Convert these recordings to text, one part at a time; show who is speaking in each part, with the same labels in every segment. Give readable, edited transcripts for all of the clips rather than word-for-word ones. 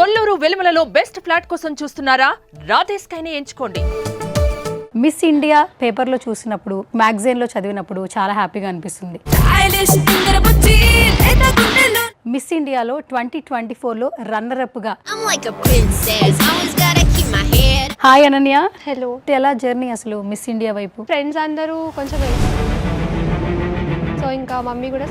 Speaker 1: Kolluru వెలుమలలో best flat కోసం చూస్తున్నారా? రాధే స్కైని ఎంచుకోండి.
Speaker 2: మిస్ ఇండియా పేపర్లో చూసినప్పుడు, మ్యాగజైన్లో చదివినప్పుడు చాలా హ్యాపీగా అనిపిస్తుంది. మిస్ ఇండియాలో 2024లో రన్నరప్గా హాయ్ అనన్య.
Speaker 3: హలో.
Speaker 2: ఎలా జర్నీ అసలు మిస్ ఇండియా వైపు?
Speaker 3: ఫ్రెండ్స్ అందరూ కొంచెం సో ఇంకా మమ్మీ కూడా.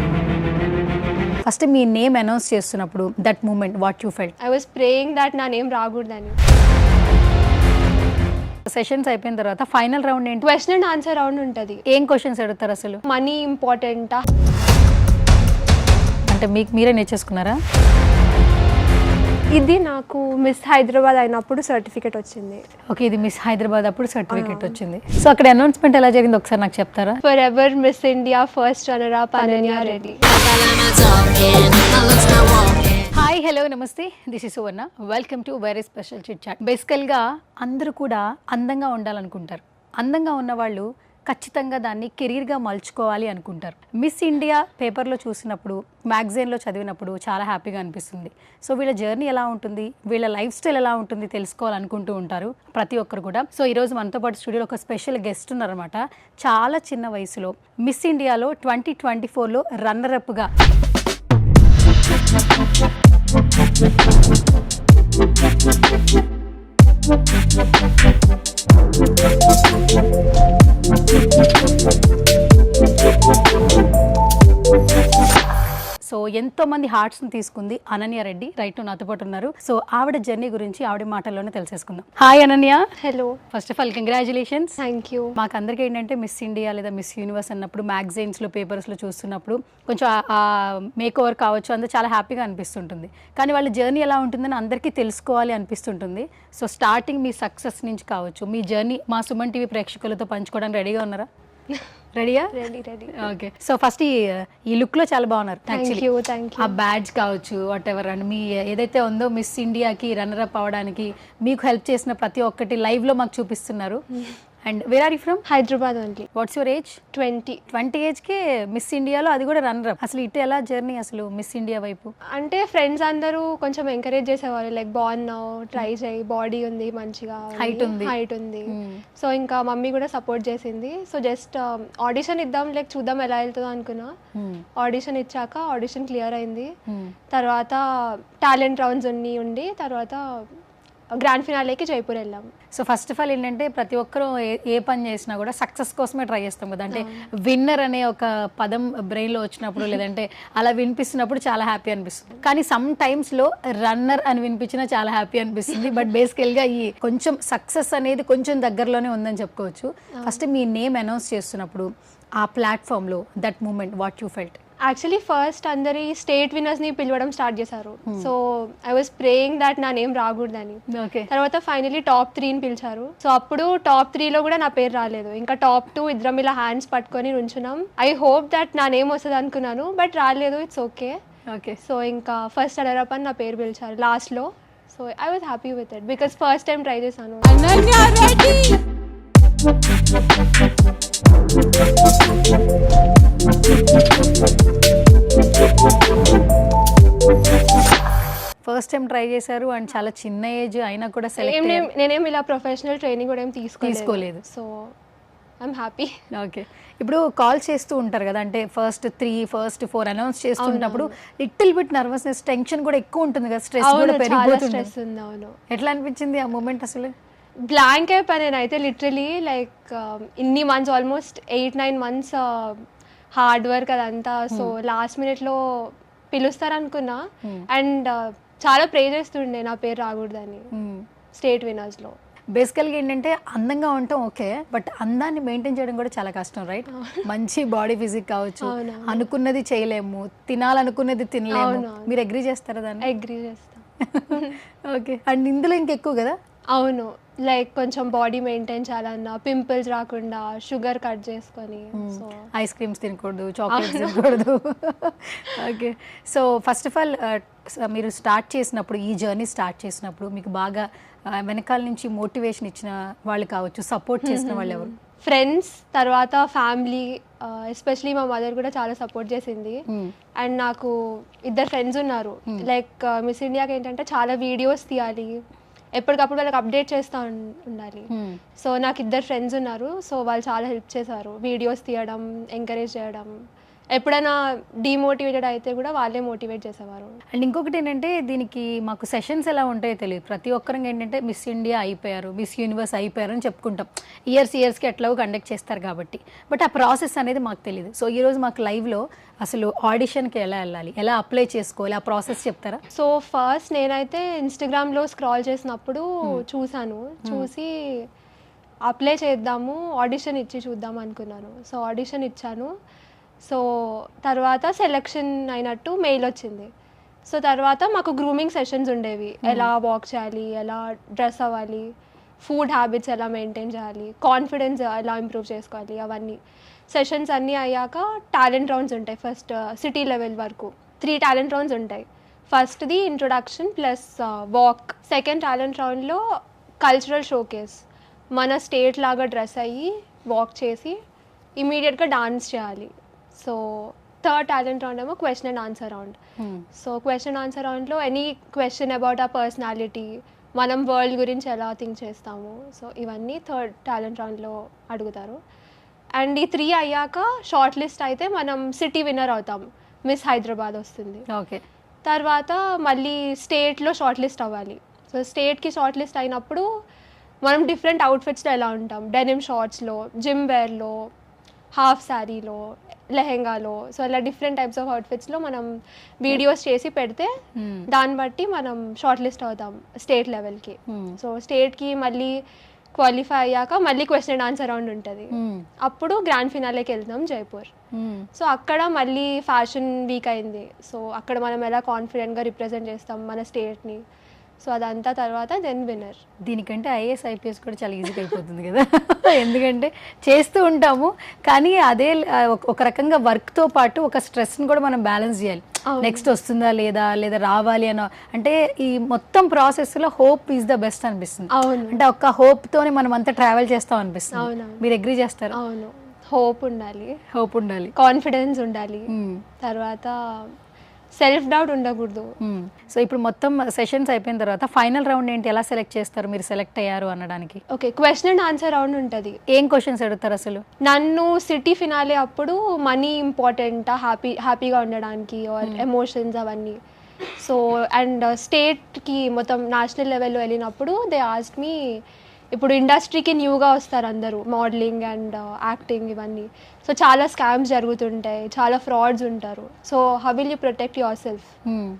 Speaker 2: ఫస్ట్ మీ నేమ్ అనౌన్స్ చేస్తున్నప్పుడు that moment what you felt?
Speaker 3: I was praying that నా నేమ్ రాకూడదని.
Speaker 2: సెషన్స్ అయిపోయిన తర్వాత ఫైనల్ రౌండ్ ఏంటి?
Speaker 3: క్వశ్చన్ అండ్ ఆన్సర్ రౌండ్ ఉంటుంది.
Speaker 2: ఏం క్వశ్చన్స్ అడుగుతారు అసలు?
Speaker 3: మనీ ఇంపార్టెంటా
Speaker 2: అంటే మీకు మీరే నేర్చేసుకున్నారా?
Speaker 3: ఇది నాకు మిస్ హైదరాబాద్ అయినప్పుడు సర్టిఫికేట్ వచ్చింది.
Speaker 2: ఓకే, ఇది మిస్ హైదరాబాద్ అప్పుడు సర్టిఫికేట్ వచ్చింది. సో అక్కడ అనౌన్స్మెంట్ ఎలా జరిగింది ఒకసారి నాకు చెప్తారా?
Speaker 3: Forever Miss India first runner up Ananya Reddy.
Speaker 2: Hi, hello, నమస్తే. This is Suvarna. Welcome to very special chit chat. బేసికల్గా అందరూ కూడా అందంగా ఉండాలనుకుంటారు. అందంగా ఉన్న వాళ్ళు ఖచ్చితంగా దాన్ని కెరీర్గా మలుచుకోవాలి అనుకుంటారు. మిస్ ఇండియా పేపర్లో చూసినప్పుడు, మ్యాగజైన్లో చదివినప్పుడు చాలా హ్యాపీగా అనిపిస్తుంది. సో వీళ్ళ జర్నీ ఎలా ఉంటుంది, వీళ్ళ లైఫ్ స్టైల్ ఎలా ఉంటుంది తెలుసుకోవాలనుకుంటూ ఉంటారు ప్రతి ఒక్కరు కూడా. సో ఈరోజు మనతో పాటు స్టూడియోలో ఒక స్పెషల్ గెస్ట్ ఉన్నారనమాట. చాలా చిన్న వయసులో మిస్ ఇండియాలో 2024లో రన్నరప్గా సో ఎంతో మంది హార్ట్స్ని తీసుకుంది అనన్య రెడ్డి. రైట్, నాతో పాటు ఉన్నారు. సో ఆవిడ జర్నీ గురించి ఆవిడ మాటల్లోనే తెలిసేసుకుందాం. Hi Ananya.
Speaker 3: Hello.
Speaker 2: First of all congratulations.
Speaker 3: Thank you.
Speaker 2: మాకు అందరికీ ఏంటంటే మిస్ ఇండియా లేదా మిస్ యూనివర్స్ అన్నప్పుడు మ్యాగజైన్స్లో, పేపర్స్లో చూస్తున్నప్పుడు కొంచెం ఆ మేక్ ఓవర్ కావచ్చు, అందరూ చాలా హ్యాపీగా అనిపిస్తుంటుంది. కానీ వాళ్ళ జర్నీ ఎలా ఉంటుందని అందరికీ తెలుసుకోవాలి అనిపిస్తుంటుంది. సో స్టార్టింగ్ మీ సక్సెస్ నుంచి కావచ్చు, మీ జర్నీ మా సుమన్ టీవీ ప్రేక్షకులతో పంచుకోవడానికి రెడీగా ఉన్నారా? రెడీయా?
Speaker 3: రెడీ.
Speaker 2: ఓకే. సో ఫస్ట్ ఈ లుక్ లో చాలా బాగున్నారు.
Speaker 3: Thank you.
Speaker 2: ఆ బ్యాడ్జ్ కావచ్చు, వాట్ ఎవర్, అండ్ మీ ఏదైతే ఉందో మిస్ ఇండియాకి రన్నర్ అప్ అవ్వడానికి మీకు హెల్ప్ చేసిన ప్రతి ఒక్కటి లైవ్ లో మాకు చూపిస్తున్నారు. And where are you from?
Speaker 3: Hyderabad only.
Speaker 2: What's your age? 20 ఏజ్కే మిస్ ఇండియాలో, అది కూడా రన్నర్ అప్. అసలు ఇటు ఎలా జర్నీ అసలు మిస్ ఇండియా వైపు?
Speaker 3: అంటే ఫ్రెండ్స్ అందరూ కొంచెం ఎంకరేజ్ చేసేవాళ్ళు, లైక్ బాగున్నావు, ట్రై చేయి, బాడీ ఉంది, మంచిగా హైట్ ఉంది. సో ఇంకా మమ్మీ కూడా సపోర్ట్ చేసింది. సో జస్ట్ ఆడిషన్ ఇద్దాం, లైక్ చూద్దాం ఎలా వెళ్తుందో అనుకున్నా. ఆడిషన్ ఇచ్చాక ఆడిషన్ క్లియర్ అయింది. తర్వాత టాలెంట్ రౌండ్స్ ఉండి తర్వాత గ్రాండ్ ఫినాలేకి జైపూర్ వెళ్ళాం.
Speaker 2: సో ఫస్ట్ ఆఫ్ ఆల్ ఏంటంటే ప్రతి ఒక్కరూ ఏ పని చేసినా కూడా సక్సెస్ కోసమే ట్రై చేస్తాం కదా. అంటే విన్నర్ అనే ఒక పదం బ్రెయిన్లో వచ్చినప్పుడు, లేదంటే అలా వినిపిస్తున్నప్పుడు చాలా హ్యాపీ అనిపిస్తుంది. కానీ సమ్ టైమ్స్లో రన్నర్ అని వినిపించినా చాలా హ్యాపీ అనిపిస్తుంది. బట్ బేసికల్గా ఈ కొంచెం సక్సెస్ అనేది కొంచెం దగ్గరలోనే ఉందని చెప్పుకోవచ్చు. ఫస్ట్ మీ నేమ్ అనౌన్స్ చేస్తున్నప్పుడు ఆ ప్లాట్ఫామ్లో that moment what you felt?
Speaker 3: Actually first అందరి స్టేట్ విన్నర్స్ని పిలవడం స్టార్ట్ చేశారు. So I was praying that నా నేమ్ రాకూడదని. తర్వాత ఫైనలీ టాప్ 3ని పిలిచారు. సో అప్పుడు టాప్ 3లో కూడా నా పేరు రాలేదు. ఇంకా టాప్ 2 ఇద్దరం ఇలా హ్యాండ్స్ పట్టుకొని నుంచున్నాం. ఐ హోప్ దట్ నా నేమ్ వస్తుంది అనుకున్నాను, బట్ రాలేదు. It's okay. సో ఇంకా ఫస్ట్ రన్నర్ అని నా పేరు పిలిచారు లాస్ట్లో. So I was happy with it because first time try చేశాను.
Speaker 2: ఫస్ట్ టైం ట్రై చేశారు అండ్ చాలా చిన్న ఏజ్ అయినా కూడా
Speaker 3: నేనేం ఇలా ప్రొఫెషనల్ ట్రైనింగ్ కూడా ఏం తీసుకోలేదు. So I'm happy.
Speaker 2: ఓకే. ఇప్పుడు కాల్ చేస్తూ ఉంటారు కదా, అంటే ఫస్ట్ 3, ఫస్ట్ 4 అనౌన్స్ చేస్తున్నప్పుడు లిటిల్ బిట్ నర్వస్నెస్, టెన్షన్ కూడా ఎక్కువ ఉంటుంది కదా, స్ట్రెస్ కూడా పెరిగిపోతుంది.
Speaker 3: అవును.
Speaker 2: ఎట్లా అనిపించింది ఆ మూమెంట్? అసలు
Speaker 3: బ్లాంక్ అయిపోయి నేనైతే లిటరలీ, లైక్ ఇన్ని months, almost 8-9 months hard work అదంతా. సో లాస్ట్ మినిట్లో పిలుస్తారనుకున్నా. అండ్ చాలా ప్రే చేస్తుండే నా పేరు రాకూడదని స్టేట్ విన్నర్స్లో.
Speaker 2: బేసికల్గా ఏంటంటే అందంగా ఉంటాం ఓకే, బట్ అందాన్ని మెయింటైన్ చేయడం కూడా చాలా కష్టం, రైట్? మంచి బాడీ ఫిజిక్ కావచ్చు, అనుకున్నది చేయలేము, తినాలనుకున్నది తినలేము. మీరు అగ్రీ చేస్తారా దాన్ని?
Speaker 3: అగ్రీ చేస్తా.
Speaker 2: ఓకే. అండ్ ఇందులో ఇంకెక్కువ కదా,
Speaker 3: అవును, లైక్ కొంచెం బాడీ మెయింటైన్ చేయాలన్నా, పింపుల్స్ రాకుండా షుగర్ కట్ చేసుకొని. సో
Speaker 2: ఐస్ క్రీమ్స్ తినకూడదు, చాక్లెట్స్ తినకూడదు. Okay, so first of all మీరు స్టార్ట్ చేసినప్పుడు, ఈ జర్నీ స్టార్ట్ చేసినప్పుడు మీకు బాగా వెనకాల నుంచి మోటివేషన్ ఇచ్చిన వాళ్ళు కావచ్చు, సపోర్ట్ చేసిన వాళ్ళు ఎవరు?
Speaker 3: ఫ్రెండ్స్, తర్వాత ఫ్యామిలీ, ఎస్పెషలీ మా మదర్ కూడా చాలా సపోర్ట్ చేసింది. అండ్ నాకు 2 ఫ్రెండ్స్ ఉన్నారు. లైక్ మిస్ ఇండియాకి ఏంటంటే చాలా వీడియోస్ తీయాలి, ఎప్పటికప్పుడు వాళ్ళకి అప్డేట్ చేస్తూ ఉండాలి. సో నాకు 2 ఫ్రెండ్స్ ఉన్నారు. సో వాళ్ళు చాలా హెల్ప్ చేశారు, వీడియోస్ తీయడం, ఎంకరేజ్ చేయడం. ఎప్పుడైనా డిమోటివేటెడ్ అయితే కూడా వాళ్ళే మోటివేట్ చేసేవారు.
Speaker 2: అండ్ ఇంకొకటి ఏంటంటే, దీనికి మాకు సెషన్స్ ఎలా ఉంటాయో తెలియదు. ప్రతి ఒక్కరం ఏంటంటే మిస్ ఇండియా అయిపోయారు, మిస్ యూనివర్స్ అయిపోయారు అని చెప్పుకుంటాం. ఇయర్స్కి ఎట్లాగో కండక్ట్ చేస్తారు కాబట్టి. బట్ ఆ ప్రాసెస్ అనేది మాకు తెలియదు. సో ఈరోజు మాకు లైవ్లో అసలు ఆడిషన్కి ఎలా వెళ్ళాలి, ఎలా అప్లై చేసుకోవాలి, ఆ ప్రాసెస్ చెప్తారా?
Speaker 3: సో ఫస్ట్ నేనైతే ఇన్స్టాగ్రామ్లో స్క్రాల్ చేసినప్పుడు చూసాను, చూసి అప్లై చేద్దాము, ఆడిషన్ ఇచ్చి చూద్దాం అనుకున్నాను. సో ఆడిషన్ ఇచ్చాను. సో తర్వాత సెలెక్షన్ అయినట్టు మెయిల్ వచ్చింది. సో తర్వాత మాకు గ్రూమింగ్ సెషన్స్ ఉండేవి, ఎలా వాక్ చేయాలి, ఎలా డ్రెస్ అవ్వాలి, ఫుడ్ హ్యాబిట్స్ ఎలా మెయింటైన్ చేయాలి, కాన్ఫిడెన్స్ ఎలా ఇంప్రూవ్ చేసుకోవాలి, అవన్నీ సెషన్స్ అన్నీ అయ్యాక టాలెంట్ రౌండ్స్ ఉంటాయి. ఫస్ట్ సిటీ లెవెల్ వరకు 3 టాలెంట్ రౌండ్స్ ఉంటాయి. ఫస్ట్ది introduction plus walk. Second talent రౌండ్లో కల్చరల్ షోకేస్, మన స్టేట్ లాగా డ్రెస్ అయ్యి వాక్ చేసి ఇమీడియట్గా డాన్స్ చేయాలి. సో థర్డ్ టాలెంట్ రౌండ్ ఏమో question and answer round. So question and answer రౌండ్లో ఎనీ క్వశ్చన్ అబౌట్ ఆ పర్సనాలిటీ, మనం వరల్డ్ గురించి ఎలా థింక్ చేస్తాము, సో ఇవన్నీ థర్డ్ టాలెంట్ రౌండ్లో అడుగుతారు. అండ్ ఈ 3 అయ్యాక షార్ట్ లిస్ట్ అయితే మనం సిటీ విన్నర్ అవుతాం, మిస్ హైదరాబాద్ వస్తుంది.
Speaker 2: ఓకే,
Speaker 3: తర్వాత మళ్ళీ స్టేట్లో షార్ట్ లిస్ట్ అవ్వాలి. సో స్టేట్కి షార్ట్ లిస్ట్ అయినప్పుడు మనం డిఫరెంట్ అవుట్ఫిట్స్లో ఎలా ఉంటాం, డెనిమ్ షార్ట్స్లో, జిమ్ వేర్లో, హాఫ్ శారీలో, లెహెంగాలో, సో అలా డిఫరెంట్ టైప్స్ ఆఫ్ అవుట్ఫిట్స్లో మనం వీడియోస్ చేసి పెడితే దాన్ని బట్టి మనం షార్ట్ లిస్ట్ అవుతాం స్టేట్ లెవెల్కి. సో స్టేట్కి మళ్ళీ క్వాలిఫై అయ్యాక మళ్ళీ క్వశ్చన్ అండ్ ఆన్సర్ రౌండ్ ఉంటుంది. అప్పుడు గ్రాండ్ ఫినాలేకి వెళ్తాం జైపూర్. సో అక్కడ మళ్ళీ ఫ్యాషన్ వీక్ అయింది. సో అక్కడ మనం ఎలా కాన్ఫిడెంట్గా రిప్రజెంట్ చేస్తాం మన స్టేట్ని, సో అదంతా తర్వాత దెన్ విన్నర్.
Speaker 2: దీనికంటే ఐఏఎస్ ఐపీఎస్ కూడా చాలా ఈజీగా అయిపోతుంది కదా. ఎందుకంటే చేస్తూ ఉంటాము, కానీ అదే ఒక రకంగా వర్క్తో పాటు ఒక స్ట్రెస్ని కూడా మనం బ్యాలెన్స్ చేయాలి. నెక్స్ట్ వస్తుందా లేదా, లేదా రావాలి అని. అంటే ఈ మొత్తం ప్రాసెస్లో హోప్ ఈజ్ ద బెస్ట్ అనిపిస్తుంది.
Speaker 3: అవును,
Speaker 2: అంటే ఒక్క హోప్తోనే మనం అంతా ట్రావెల్ చేస్తాం అనిపిస్తుంది.
Speaker 3: అవును,
Speaker 2: మీరు అగ్రీ చేస్తారు?
Speaker 3: అవును, హోప్ ఉండాలి,
Speaker 2: హోప్ ఉండాలి,
Speaker 3: కాన్ఫిడెన్స్ ఉండాలి, తర్వాత సెల్ఫ్ డౌట్ ఉండకూడదు.
Speaker 2: సో ఇప్పుడు మొత్తం సెషన్స్ అయిపోయిన తర్వాత ఫైనల్ రౌండ్ ఏంటి, ఎలా సెలెక్ట్ చేస్తారు మీరు సెలెక్ట్ అయ్యారు అనడానికి?
Speaker 3: Okay, question and answer round ఉంటుంది.
Speaker 2: ఏం క్వశ్చన్స్ అడుగుతారు అసలు?
Speaker 3: నన్ను సిటీ ఫినాలే అప్పుడు మనీ ఇంపార్టెంటా, హ్యాపీగా ఉండడానికి, ఆర్ ఎమోషన్స్ అవన్నీ. సో అండ్ స్టేట్కి మొత్తం నేషనల్ లెవెల్లో వెళ్ళినప్పుడు దే ఆస్క్డ్ మీ, ఇప్పుడు ఇండస్ట్రీకి న్యూగా వస్తారు అందరూ, మోడలింగ్ అండ్ యాక్టింగ్ ఇవన్నీ. సో చాలా స్కామ్స్ జరుగుతుంటాయి, చాలా ఫ్రాడ్స్ ఉంటారు. So how will you protect your self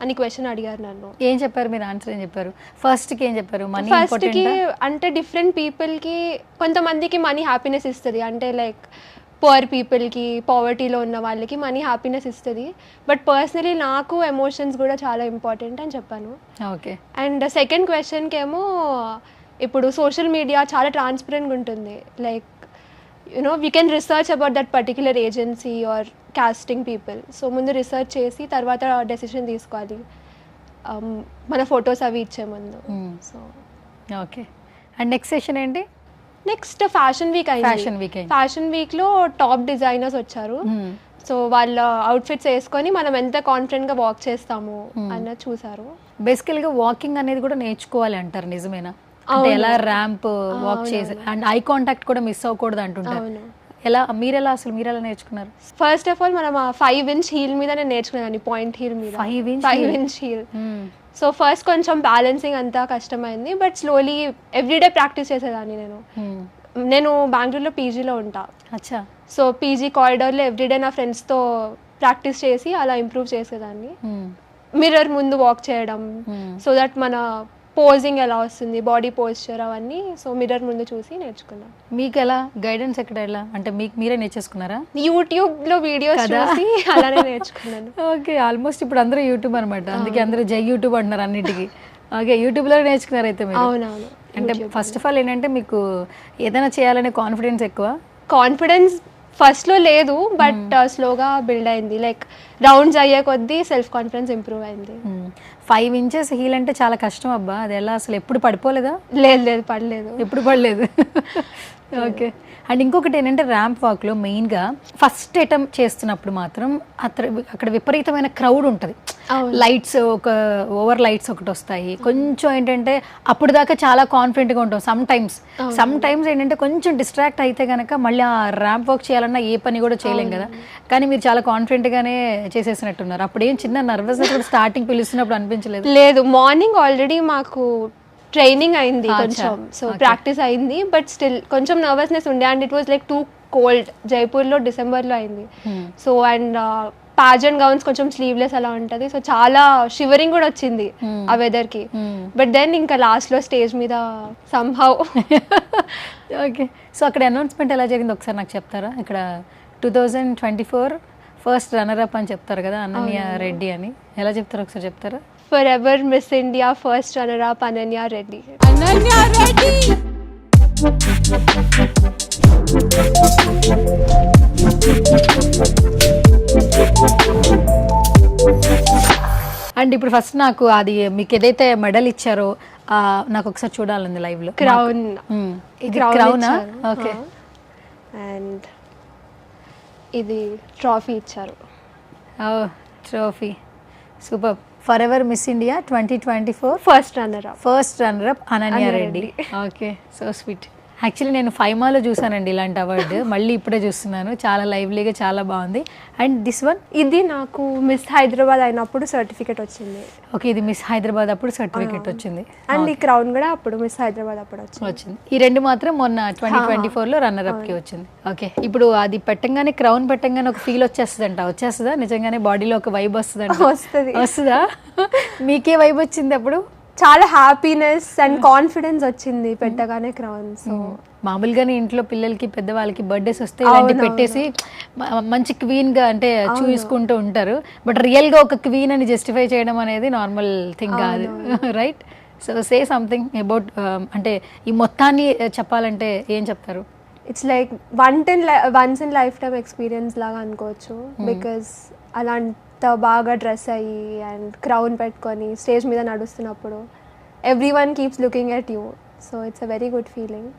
Speaker 3: అని క్వశ్చన్ అడిగారు నన్ను.
Speaker 2: ఏం చెప్పారు మీరు? ఆన్సర్ ఏం చెప్పారు? ఫస్ట్కి ఏం చెప్పారు? మనీ
Speaker 3: ఫస్ట్కి అంటే డిఫరెంట్ పీపుల్కి, కొంతమందికి మనీ హ్యాపీనెస్ ఇస్తుంది, అంటే లైక్ పువర్ పీపుల్కి, పావర్టీలో ఉన్న వాళ్ళకి మనీ హ్యాపీనెస్ ఇస్తుంది. బట్ పర్సనలీ నాకు ఎమోషన్స్ కూడా చాలా ఇంపార్టెంట్ అని చెప్పాను.
Speaker 2: ఓకే.
Speaker 3: అండ్ సెకండ్ క్వశ్చన్కి ఏమో, ఇప్పుడు సోషల్ మీడియా చాలా ట్రాన్స్పరెంట్గా ఉంటుంది, like you know we can research about that particular agency or casting people. So ముందు రీసెర్చ్ చేసి తర్వాత డెసిషన్ తీసుకోవాలి, మన ఫొటోస్ అవి ఇచ్చే ముందు. So
Speaker 2: okay. And next session ఏంటి?
Speaker 3: నెక్స్ట్ ఫ్యాషన్ వీక్ అయింది. ఫ్యాషన్ వీక్లో టాప్ డిజైనర్స్ వచ్చారు. సో వాళ్ళ అవుట్ఫిట్స్ వేసుకొని మనం ఎంత కాన్ఫిడెంట్గా వాక్ చేస్తాము అన్నది చూసారు.
Speaker 2: బేసికల్గా వాకింగ్ అనేది కూడా నేర్చుకోవాలి అంటారు, నిజమేనా? అంటే ఎలా ర్యాంప్ వాక్ చేసి, అండ్ ఐ కాంటాక్ట్ కూడా మిస్ అవ్వకూడదు అంటుంటారు. ఎలా మీరెలా నేర్చుకున్నారు?
Speaker 3: ఫస్ట్ ఆఫ్ ఆల్ మనం 5 ఇంచ్ హీల్ మీద నేను నేర్చుకున్నాను, పాయింట్ హీల్ మీద. 5 ఇంచ్ హీల్. సో ఫస్ట్ కొంచెం బ్యాలెన్సింగ్ అంతా కష్టమైంది, బట్ స్లోలీ ఎవ్రీడే ప్రాక్టీస్ చేసేదాన్ని. నేను బెంగళూరులో పీజీలో ఉంటా.
Speaker 2: అచ్చా.
Speaker 3: సో పీజీ కారిడార్లో ఎవ్రీడే నా ఫ్రెండ్స్తో ప్రాక్టీస్ చేసి అలా ఇంప్రూవ్ చేసేదాన్ని. మిర్రర్ ముందు వాక్ చేయడం, సో దట్ మన పోజింగ్ ఎలా వస్తుంది, బాడీ పోస్చర్ అవన్నీ. సో మిర్రర్ ముందు చూసి నేర్చుకున్నాను.
Speaker 2: మీకు ఎలా గైడెన్స్ ఎక్కడ, ఎలా అంటే మీకు మీరే నేర్చేసుకున్నారా?
Speaker 3: యూట్యూబ్లో వీడియోస్ చూసి అలానే నేర్చుకున్నాను.
Speaker 2: ఓకే, ఆల్మోస్ట్ ఇప్పుడు అందరూ యూట్యూబ్ అనమాట, అందుకే అందరూ జై యూట్యూబ్ అంటున్నారు అన్నిటికీ. ఓకే, యూట్యూబ్లో నేర్చుకున్నారు అయితే మీరు?
Speaker 3: అవునవును.
Speaker 2: అంటే ఫస్ట్ ఆఫ్ ఆల్ ఏంటంటే మీకు ఏదైనా చేయాలనే కాన్ఫిడెన్స్ ఎక్కువ?
Speaker 3: కాన్ఫిడెన్స్ ఫస్ట్లో లేదు, బట్ స్లోగా బిల్డ్ అయింది. లైక్ రౌండ్స్ అయ్యే కొద్దీ సెల్ఫ్ కాన్ఫిడెన్స్ ఇంప్రూవ్ అయింది.
Speaker 2: 5 ఇంచెస్ హీల్ అంటే చాలా కష్టం అబ్బా, అది ఎలా అసలు ఎప్పుడు పడిపోలేదా?
Speaker 3: లేదు పడలేదు,
Speaker 2: ఎప్పుడు పడలేదు. ఓకే. అండ్ ఇంకొకటి ఏంటంటే ర్యాంప్ వాక్లో మెయిన్గా ఫస్ట్ అటెంప్ట్ చేస్తున్నప్పుడు మాత్రం అక్కడ విపరీతమైన క్రౌడ్ ఉంటుంది. లైట్స్ ఓవర్ లైట్స్ ఒకటి వస్తాయి, కొంచెం ఏంటంటే అప్పుడు దాకా చాలా కాన్ఫిడెంట్గా ఉంటాం. సమ్ టైమ్స్ ఏంటంటే కొంచెం డిస్ట్రాక్ట్ అయితే కనుక మళ్ళీ ఆ ర్యాంప్ వాక్ చేయాలన్నా ఏ పని కూడా చేయలేం కదా. కానీ మీరు చాలా కాన్ఫిడెంట్గానే చేసేసినట్టున్నారు. అప్పుడు ఏం చిన్న నర్వస్నెస్ కూడా స్టార్టింగ్ పిలుస్తున్నప్పుడు అనిపించలేదు?
Speaker 3: లేదు, మార్నింగ్ ఆల్రెడీ మాకు ట్రైనింగ్ అయింది కొంచెం, సో ప్రాక్టీస్ అయింది, బట్ స్టిల్ కొంచెం నర్వస్నెస్ ఉండే. And it was like too cold. జైపూర్లో డిసెంబర్లో అయింది. సో అండ్ పాజెంట్ గౌన్స్ కొంచెం స్లీవ్లెస్ అలా ఉంటుంది, సో చాలా షివరింగ్ కూడా వచ్చింది ఆ వెదర్కి. బట్ దెన్ ఇంకా లాస్ట్లో స్టేజ్ మీద సంహౌ.
Speaker 2: ఓకే. సో అక్కడ అనౌన్స్మెంట్ ఎలా జరిగింది ఒకసారి నాకు చెప్తారా? ఇక్కడ 2024 ఫస్ట్ రన్నర్ అప్ అని చెప్తారు కదా, అనన్య రెడ్డి అని. ఎలా చెప్తారు ఒకసారి చెప్తారా?
Speaker 3: Forever Miss India first runner up Ananya Reddy.
Speaker 2: And ఇప్పుడు ఫస్ట్ నాకు అది మీకు ఏదైతే మెడల్ ఇచ్చారో నాకు ఒకసారి చూడాలండి లైవ్ లో.
Speaker 3: క్రౌన్.
Speaker 2: ఇది క్రౌనా? ఓకే.
Speaker 3: అండ్ ఇది ట్రాఫీ ఇచ్చారు.
Speaker 2: Trophy super. Forever miss India 2024
Speaker 3: first runner up
Speaker 2: Ananya Reddy. Okay, so sweet. Actually నేను ఫైమాలో చూసానండి ఇలాంటి అవార్డు, మళ్ళీ ఇప్పుడే చూస్తున్నాను. చాలా లైవ్లీగా, చాలా బాగుంది. And this one?
Speaker 3: ఇది నాకు మిస్ హైదరాబాద్ అయినప్పుడు సర్టిఫికేట్ వచ్చింది.
Speaker 2: ఓకే, ఇది మిస్ హైదరాబాద్ అప్పుడు సర్టిఫికేట్ వచ్చింది.
Speaker 3: అండ్ ఈ క్రౌన్ కూడా అప్పుడు మిస్ హైదరాబాద్ అప్పుడు
Speaker 2: వచ్చింది. ఈ రెండు మాత్రం మొన్న 2024లో రన్నర్ అప్ కి వచ్చింది. ఓకే, ఇప్పుడు అది పెట్టంగానే, క్రౌన్ పెట్టంగానే ఒక ఫీల్ వచ్చేస్తుందా? నిజంగానే బాడీలో ఒక వైబ్ వస్తుందా? మీకే వైబ్ వచ్చింది అప్పుడు?
Speaker 3: చాలా హ్యాపీనెస్ అండ్ కాన్ఫిడెన్స్ వచ్చింది పెట్టగానే క్రౌన్. సో
Speaker 2: మామూలుగానే ఇంట్లో పిల్లలకి, పెద్దవాళ్ళకి బర్త్డేస్ వస్తే ఇలాంటి పెట్టేసి మంచి క్వీన్ గా అంటే చూసుకుంటూ ఉంటారు. బట్ రియల్ గా ఒక క్వీన్ అని జస్టిఫై చేయడం అనేది నార్మల్ థింగ్ కాదు, right? So say something about, అంటే ఈ మొత్తాన్ని చెప్పాలంటే ఏం చెప్తారు?
Speaker 3: It's like once in life time experience లాగా అనుకోవచ్చు. బికాస్ అలాంటి బాగా డ్రెస్ అయ్యి అండ్ క్రౌన్ పెట్టుకొని స్టేజ్ మీద నడుస్తున్నప్పుడు every one keeps looking at you. So it's a very good feeling.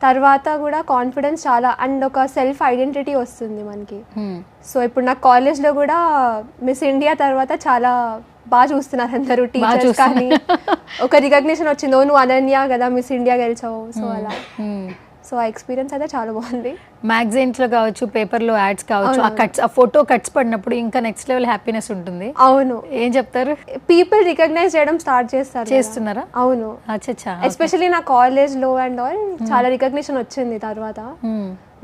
Speaker 3: తర్వాత కూడా కాన్ఫిడెన్స్ చాలా, అండ్ ఒక సెల్ఫ్ ఐడెంటిటీ వస్తుంది మనకి. సో ఇప్పుడు నాకు కాలేజ్లో కూడా మిస్ ఇండియా తర్వాత చాలా బాగా చూస్తున్నారు అందరూ, టీచర్స్ కానీ. ఒక రికగ్నిషన్ వచ్చింది, నువ్వు అనన్య కదా మిస్ ఇండియా గెలిచావు. సో అలా, సో ఆ ఎక్స్పీరియన్స్ అయితే చాలా బాగుంది.
Speaker 2: మ్యాగజైన్స్లో కావచ్చు, పేపర్లో యాడ్స్ కావచ్చు, ఆ ఫోటో కట్స్ పడినప్పుడు ఇంకా నెక్స్ట్ లెవెల్ హ్యాపీనెస్ ఉంటుంది.
Speaker 3: అవును.
Speaker 2: ఏం చెప్తారు?
Speaker 3: పీపుల్ రికగ్నైజ్ చేయడం స్టార్ట్
Speaker 2: చేస్తున్నారా?
Speaker 3: అవును, ఎస్పెషల్లీ నా కాలేజ్లో అండ్ ఆల్ చాలా రికగ్నిషన్ వచ్చింది తర్వాత.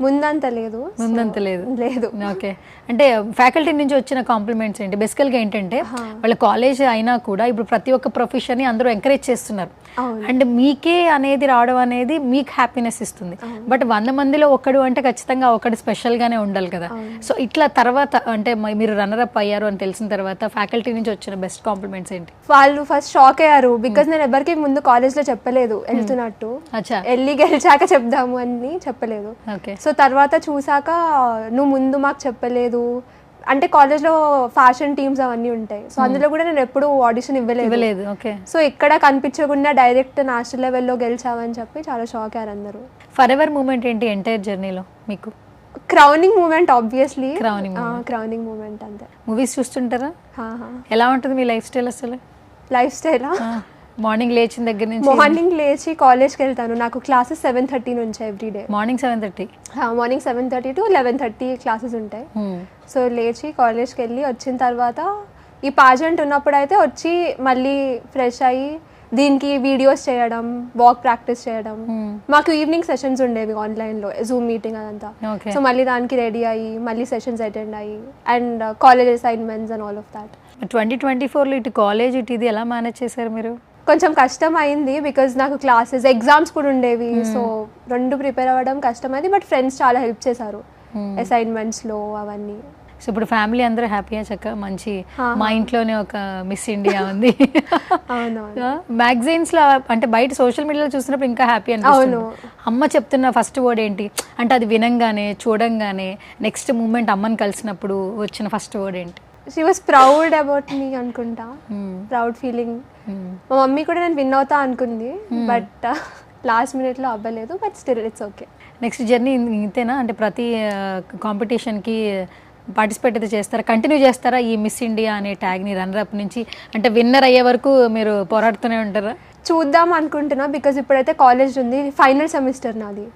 Speaker 3: ముందంత లేదు.
Speaker 2: ఓకే, అంటే ఫ్యాకల్టీ నుంచి వచ్చిన కాంప్లిమెంట్స్ ఏంటి? బేసికల్గా ఏంటంటే వాళ్ళ కాలేజ్ అయినా కూడా ఇప్పుడు ప్రతి ఒక్క ప్రొఫెషన్ని అందరూ ఎంకరేజ్ చేస్తున్నారు. అండ్ మీకే అనేది రావడం అనేది మీకు హ్యాపీనెస్ ఇస్తుంది. బట్ 100 మందిలో ఒకడు అంటే ఖచ్చితంగా ఒకడు స్పెషల్గానే ఉండాలి కదా. సో ఇట్లా తర్వాత అంటే మీరు రన్నర్ అప్ అయ్యారు అని తెలిసిన తర్వాత ఫ్యాకల్టీ నుంచి వచ్చిన బెస్ట్ కాంప్లిమెంట్స్ ఏంటి?
Speaker 3: వాళ్ళు ఫస్ట్ షాక్ అయ్యారు, బికాస్ నేను ఎవరికి ముందు కాలేజ్లో చెప్పలేదు వెళ్తున్నట్టు. వెళ్ళి గెలిచాక చెప్దాము అని చెప్పలేదు.
Speaker 2: ఓకే.
Speaker 3: సో తర్వాత చూసాక నువ్వు ముందు మాకు చెప్పలేదు అంటే, కాలేజ్లో ఫ్యాషన్ టీమ్స్ అవన్నీ ఉంటాయి. సో అందులో కూడా నేను ఎప్పుడు ఆడిషన్ ఇవ్వలేదు.
Speaker 2: ఓకే.
Speaker 3: సో ఇక్కడ కనిపించకుండా డైరెక్ట్ నేషనల్ లెవెల్లో గెలిచావని చెప్పి చాలా షాక్ అయ్యారు అందరూ.
Speaker 2: ఫరెవర్ మూమెంట్ ఏంటి ఎంటైర్ జర్నీలో మీకు?
Speaker 3: Crowning moment, obviously
Speaker 2: crowning
Speaker 3: moment అంతే.
Speaker 2: మూవీస్ చూస్తుంటారా? ఎలా ఉంటుంది మీ లైఫ్ స్టైల్? అసలు
Speaker 3: లైఫ్ స్టైలా?
Speaker 2: మార్నింగ్ లేచిన దగ్గర నుంచి?
Speaker 3: మార్నింగ్ లేచి కాలేజ్కి వెళ్తాను. నాకు క్లాసెస్ 7:30 నుంచి everyday.
Speaker 2: Morning 7:30?
Speaker 3: Morning 7:30 to 11:30 classes ఉంటాయి. సో లేచి కాలేజ్కి వెళ్ళి వచ్చిన తర్వాత ఈ పాజెంట్ ఉన్నప్పుడు అయితే వచ్చి మళ్ళీ ఫ్రెష్ అయ్యి దీనికి వీడియోస్ చేయడం, వాక్ ప్రాక్టీస్ చేయడం. మాకు ఈవినింగ్ సెషన్స్ ఉండేవి ఆన్లైన్లో, జూమ్ మీటింగ్ అదంతా. సో మళ్ళీ దానికి రెడీ అయ్యి మళ్ళీ సెషన్స్ అటెండ్ అయ్యి and college assignments and all of that.
Speaker 2: 2024లో ఇటు కాలేజ్ ఇటు ఇది ఎలా మేనేజ్ చేశారు మీరు?
Speaker 3: కొంచెం కష్టం అయింది, బికాజ్ నాకు క్లాసెస్, ఎగ్జామ్స్ కూడా ఉండేవి. సో రెండు ప్రిపేర్ అవ్వడం కష్టమైంది. బట్ ఫ్రెండ్స్ చాలా హెల్ప్ చేశారు అసైన్మెంట్స్లో అవన్నీ.
Speaker 2: సో ఇప్పుడు ఫ్యామిలీ అందరూ హ్యాపీగా చక్కగా మంచి మా ఇంట్లోనే ఒక మిస్ ఇండియా ఉంది.
Speaker 3: అవునవును.
Speaker 2: మ్యాగజైన్స్ లో అంటే బయట సోషల్ మీడియాలో చూసినప్పుడు ఇంకా హ్యాపీ అనిపిస్తుంది. అమ్మ చెప్తున్న ఫస్ట్ వర్డ్ ఏంటి అంటే అది వినంగానే చూడంగానే నెక్స్ట్ మూమెంట్ అమ్మని కలిసినప్పుడు వచ్చిన ఫస్ట్ వర్డ్ ఏంటి?
Speaker 3: She was proud about me అనుకుంటా. Proud feeling. మా మమ్మీ కూడా నేను విన్ అవుతా అనుకుంది, బట్ లాస్ట్ మినిట్లో అవ్వలేదు. But still it's okay.
Speaker 2: Next journey ఇంతేనా అంటే ప్రతి కాంపిటీషన్కి పార్టిసిపేట్ అయితే చేస్తారా, కంటిన్యూ చేస్తారా ఈ మిస్ ఇండియా అనే ట్యాగ్ని రన్నర్ అప్ నుంచి? అంటే విన్నర్ అయ్యే వరకు మీరు పోరాడుతూనే ఉంటారా?
Speaker 3: చూద్దాం అనుకుంటున్నా, బికాజ్ ఇప్పుడైతే కాలేజ్ ఉంది, ఫైనల్ సెమిస్టర్ నాది.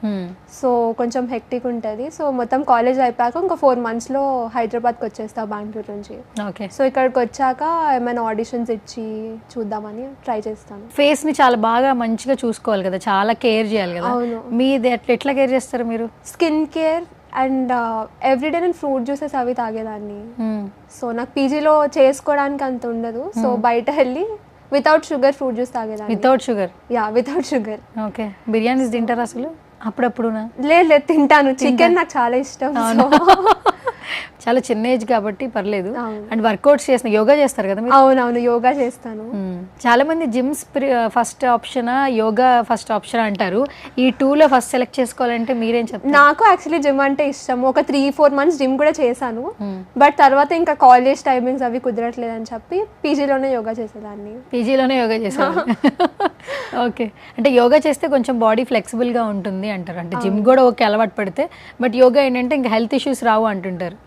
Speaker 3: సో కొంచెం హెక్టిక్ ఉంటుంది. సో మొత్తం కాలేజ్ అయిపోయాక ఇంకా 4 monthsలో హైదరాబాద్కి వచ్చేస్తా బెంగళూరు నుంచి.
Speaker 2: ఓకే.
Speaker 3: సో ఇక్కడికి వచ్చాక ఏమైనా ఆడిషన్స్ ఇచ్చి చూద్దామని ట్రై చేస్తాను.
Speaker 2: ఫేస్ని చాలా బాగా మంచిగా చూసుకోవాలి కదా, చాలా కేర్ చేయాలి కదా.
Speaker 3: అవును.
Speaker 2: మీది ఎట్లా కేర్ చేస్తారు మీరు?
Speaker 3: స్కిన్ కేర్ అండ్ ఎవ్రీడే నేను ఫ్రూట్ జ్యూసెస్ అవి తాగేదాన్ని. సో నాకు పీజీలో చేసుకోవడానికి అంత ఉండదు. సో బయట వెళ్ళి వితౌట్ షుగర్ ఫ్రూట్ జ్యూస్ తాగేదాన్ని.
Speaker 2: Without sugar?
Speaker 3: Yeah, without sugar.
Speaker 2: Okay. Biryanis తింటారా అసలు అప్పుడప్పుడునా?
Speaker 3: లేదు, తింటాను. చికెన్ నాకు చాలా ఇష్టం.
Speaker 2: చాలా చిన్న ఏజ్ కాబట్టి పర్లేదు. అండ్ వర్కౌట్స్ చేసిన యోగా చేస్తారు కదా మీరు?
Speaker 3: అవునవును, యోగా చేస్తాను.
Speaker 2: చాలా మంది gyms first option yoga first option అంటారు. ఈ 2లో ఫస్ట్ సెలెక్ట్ చేసుకోవాలంటే మీరేం చెప్తారు?
Speaker 3: నాకు యాక్చువల్లీ జిమ్ అంటే ఇష్టం. ఒక 3-4 months జిమ్ కూడా చేశాను. బట్ తర్వాత ఇంకా కాలేజ్ టైమింగ్స్ అవి కుదరట్లేదు అని చెప్పి పీజీలోనే యోగా చేసేదాన్ని.
Speaker 2: పీజీలోనే యోగా చేశాను. ఓకే. అంటే యోగా చేస్తే కొంచెం బాడీ ఫ్లెక్సిబుల్గా ఉంటుంది అంటారు. అంటే జిమ్ కూడా ఓకే అలవాటు పడితే, బట్ యోగా ఏంటంటే ఇంకా హెల్త్ ఇష్యూస్ రావు అంటుంటారు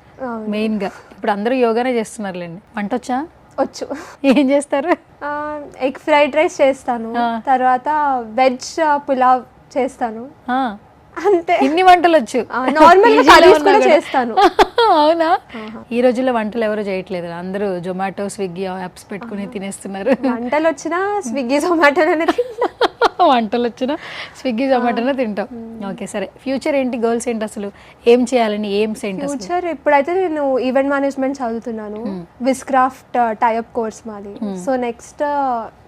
Speaker 2: మెయిన్గా. ఇప్పుడు అందరూ యోగానే చేస్తున్నారులేండి. వంట వచ్చా?
Speaker 3: వచ్చు.
Speaker 2: ఏం చేస్తారు?
Speaker 3: ఎగ్ ఫ్రైడ్ రైస్ చేస్తాను, తర్వాత వెజ్ పులావ్ చేస్తాను. అంతే.
Speaker 2: ఇన్ని వంటలు వచ్చు?
Speaker 3: నార్మల్ కర్రీస్ కూడా చేస్తాను.
Speaker 2: అవునా? ఈ రోజుల్లో వంటలు ఎవరు చేయట్లేదు, అందరూ జొమాటో స్విగ్గీ యాప్స్ పెట్టుకుని తినేస్తున్నారు.
Speaker 3: వంటలు వచ్చినా స్విగ్గీ జొమాటోలోనే
Speaker 2: వంటలు వచ్చినా స్విగ్గీ జొమాటోనే తింటాం. ఓకే, సరే. ఫ్యూచర్ ఏంటి, గోల్స్ ఏంటి అసలు? ఏం చేయాలని ఎయిమ్స్ ఏంటి?
Speaker 3: ఫ్యూచర్ ఇప్పుడైతే నేను ఈవెంట్ మేనేజ్మెంట్ చదువుతున్నాను. విస్క్రాఫ్ట్ టైఅప్ కోర్స్ మాది. సో నెక్స్ట్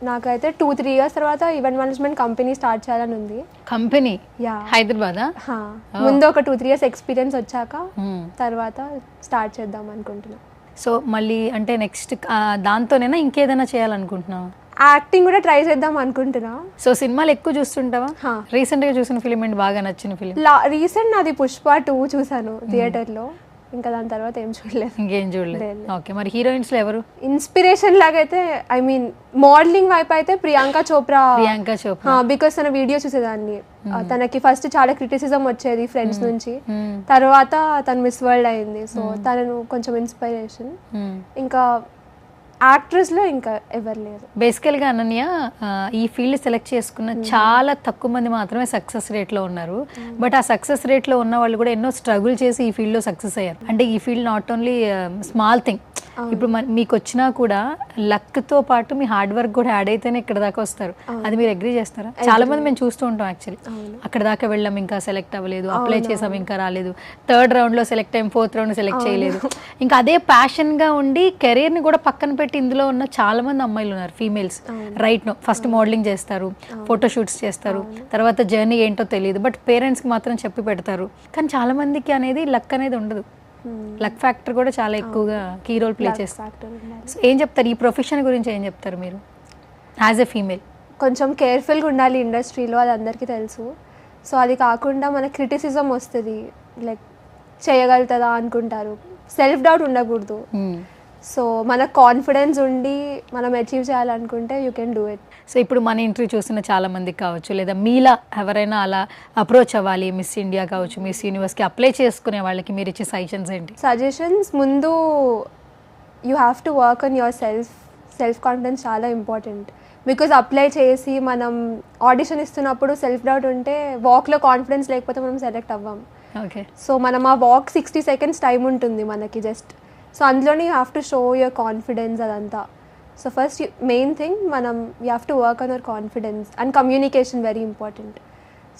Speaker 3: నాకైతే 2-3 years తర్వాత ఈవెంట్ మేనేజ్మెంట్ కంపెనీ స్టార్ట్ చేయాలని ఉంది.
Speaker 2: కంపెనీ?
Speaker 3: యా.
Speaker 2: హైదరాబాద్?
Speaker 3: ముందు ఒక 2-3 years ఎక్స్పీరియన్స్ వచ్చాక తర్వాత స్టార్ట్ చేద్దాం అనుకుంటున్నా.
Speaker 2: సో మళ్ళీ అంటే నెక్స్ట్ దాంతోనేనా ఇంకేదైనా చేయాలనుకుంటున్నావా?
Speaker 3: యాక్టింగ్ కూడా ట్రై చేద్దాం అనుకుంటున్నా.
Speaker 2: సో సినిమాలు ఎక్కువ చూస్తుంటావా? రీసెంట్ గా చూసిన ఫిలిం ఏంటి, బాగా నచ్చిన ఫిలిం?
Speaker 3: రీసెంట్ నాది పుష్ప 2 చూసాను థియేటర్లో. ఇంకా దాని తర్వాత ఏం చూడలేదు.
Speaker 2: ఇంకేం చూడలేదు. ఓకే. మరి హీరోయిన్స్ లో ఎవరు
Speaker 3: ఇన్స్పిరేషన్ లాగైతే, ఐ మీన్ మోడలింగ్ వైపు అయితే ప్రియాంక చోప్రా. బికాస్ తన వీడియో చూసేదాన్ని. తనకి ఫస్ట్ చాలా క్రిటిసిజం వచ్చేది ఫ్రెండ్స్ నుంచి, తర్వాత తను మిస్ వరల్డ్ అయింది. సో తనను కొంచెం ఇన్స్పిరేషన్. ఇంకా యాక్ట్రెస్ లో ఇంకా ఎవరు లేరు.
Speaker 2: బేసికల్గా అనన్య ఈ ఫీల్డ్ సెలెక్ట్ చేసుకున్న చాలా తక్కువ మంది మాత్రమే సక్సెస్ రేట్లో ఉన్నారు. బట్ ఆ సక్సెస్ రేట్లో ఉన్న వాళ్ళు కూడా ఎన్నో స్ట్రగుల్ చేసి ఈ ఫీల్డ్లో సక్సెస్ అయ్యారు. అంటే ఈ field not only small thing. ఇప్పుడు మీకు వచ్చినా కూడా లక్తో పాటు మీ హార్డ్ వర్క్ కూడా యాడ్ అయితేనే ఇక్కడ దాకా వస్తారు. అది మీరు అగ్రీ చేస్తారా? చాలా మంది మేము చూస్తూ ఉంటాం యాక్చువల్లీ, అక్కడ దాకా వెళ్ళాం ఇంకా సెలెక్ట్ అవ్వలేదు, అప్లై చేసాం ఇంకా రాలేదు, 3rd round సెలెక్ట్ అయ్యాం, 4th round సెలెక్ట్ చేయలేదు. ఇంకా అదే ప్యాషన్గా ఉండి కెరీర్ని కూడా పక్కన పెట్టి ఇందులో ఉన్న చాలా మంది అమ్మాయిలు ఉన్నారు, females. Right no first modelling చేస్తారు, ఫోటోషూట్స్ చేస్తారు, తర్వాత జర్నీ ఏంటో తెలియదు, బట్ పేరెంట్స్కి మాత్రం చెప్పి పెడతారు. కానీ చాలా మందికి అనేది లక్ అనేది ఉండదు. లక్ ఫ్యాక్టర్ కూడా చాలా ఎక్కువగా కీ రోల్ ప్లే చేస్తారు. సో ఏం చెప్తారు ఈ ప్రొఫెషన్ గురించి, ఏం చెప్తారు మీరు యాజ్ ఎ ఫీమేల్?
Speaker 3: కొంచెం కేర్ఫుల్గా ఉండాలి ఇండస్ట్రీలో, అది అందరికీ తెలుసు. సో అది కాకుండా మన క్రిటిసిజం వస్తుంది, లైక్ చేయగలుగుతుందా అనుకుంటారు, సెల్ఫ్ డౌట్ ఉండకూడదు. సో మన కాన్ఫిడెన్స్ ఉండి మనం అచీవ్ చేయాలనుకుంటే you can do it.
Speaker 2: So ఇప్పుడు మన ఇంటర్వ్యూ చూసిన చాలా మందికి కావచ్చు, లేదా మీలా ఎవరైనా అలా అప్రోచ్ అవ్వాలి, మిస్ ఇండియా కావచ్చు, మిస్ యూనివర్స్కి అప్లై చేసుకునే వాళ్ళకి మీరు ఇచ్చే సజెషన్స్ ఏంటి?
Speaker 3: సజెషన్స్, ముందు you have to work on your self confidence చాలా ఇంపార్టెంట్. బికాజ్ అప్లై చేసి మనం ఆడిషన్ ఇస్తున్నప్పుడు సెల్ఫ్ డౌట్ ఉంటే, వాక్లో కాన్ఫిడెన్స్ లేకపోతే మనం సెలెక్ట్ అవ్వం.
Speaker 2: ఓకే.
Speaker 3: సో మనం ఆ వాక్ 60 seconds టైం ఉంటుంది మనకి జస్ట్. సో అందులోనే you have to show your confidence అదంతా. సో ఫస్ట్ మెయిన్ థింగ్ మనం you have to work on your confidence and communication very important.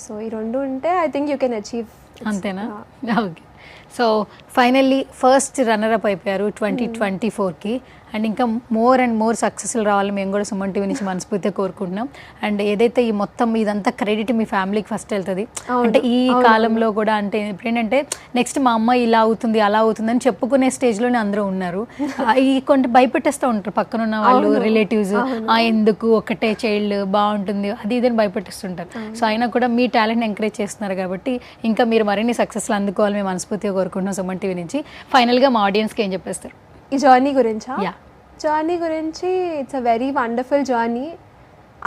Speaker 3: So ఈ 2 ఉంటే I think you can achieve.
Speaker 2: అంతేనా? Okay. So finally first runner up అయిపోయారు 2024కి. And ఇంకా more and more సక్సెస్లు రావాలి మేము కూడా సుమన్ టీవీ నుంచి మనస్ఫూర్తిగా కోరుకుంటున్నాం. అండ్ ఏదైతే ఈ మొత్తం ఇదంతా క్రెడిట్ మీ ఫ్యామిలీకి ఫస్ట్ వెళ్తుంది. అంటే ఈ కాలంలో కూడా అంటే ఇప్పుడు ఏంటంటే నెక్స్ట్ మా అమ్మ ఇలా అవుతుంది అలా అవుతుంది అని చెప్పుకునే స్టేజ్లోనే అందరూ ఉన్నారు. ఈ కొంచెం భయపెట్టేస్తూ ఉంటారు పక్కన ఉన్న వాళ్ళు రిలేటివ్స్, ఎందుకు ఒకటే చైల్డ్ బాగుంటుంది అది ఇదని భయపెట్టిస్తుంటారు. సో అయినా కూడా మీ టాలెంట్ని ఎంకరేజ్ చేస్తున్నారు కాబట్టి ఇంకా మీరు మరిన్ని సక్సెస్లు అందుకోవాలి మేము మనస్ఫూర్తిగా కోరుకుంటున్నాం సుమన్ టీవీ నుంచి. ఫైనల్గా మా ఆడియన్స్కి ఏం చెప్పేస్తారు
Speaker 3: ఈ జర్నీ గురించా?
Speaker 2: యా,
Speaker 3: జర్నీ గురించి it's a very wonderful journey.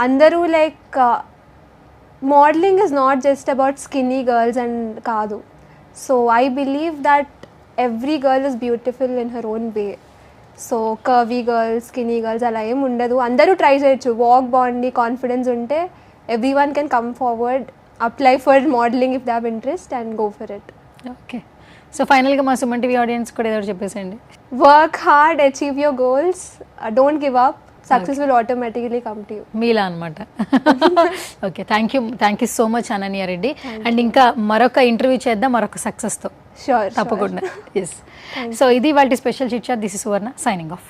Speaker 3: అందరూ like modelling is not just about skinny girls and కాదు. So I believe that every girl is beautiful in her own way. So curvy girls, skinny girls అలా ఏం ఉండదు. అందరూ try చేయొచ్చు. Walk బాగుండి confidence ఉంటే every one can come forward, apply for modelling if they have interest and go for it.
Speaker 2: Okay. So ఫైనల్గా మా Suman TV audience కూడా ఏదో చెప్పేసండి.
Speaker 3: Work hard, achieve your goals, don't give up, success will automatically come to you.
Speaker 2: మీలా అనమాట. Okay, thank you so much Ananya Reddy. And ఇంకా మరొక interview చేద్దాం మరొక సక్సెస్తో
Speaker 3: షూర్,
Speaker 2: తప్పకుండా. ఎస్. సో ఇది వాళ్ళ special chit chat. This is Suvarna signing off.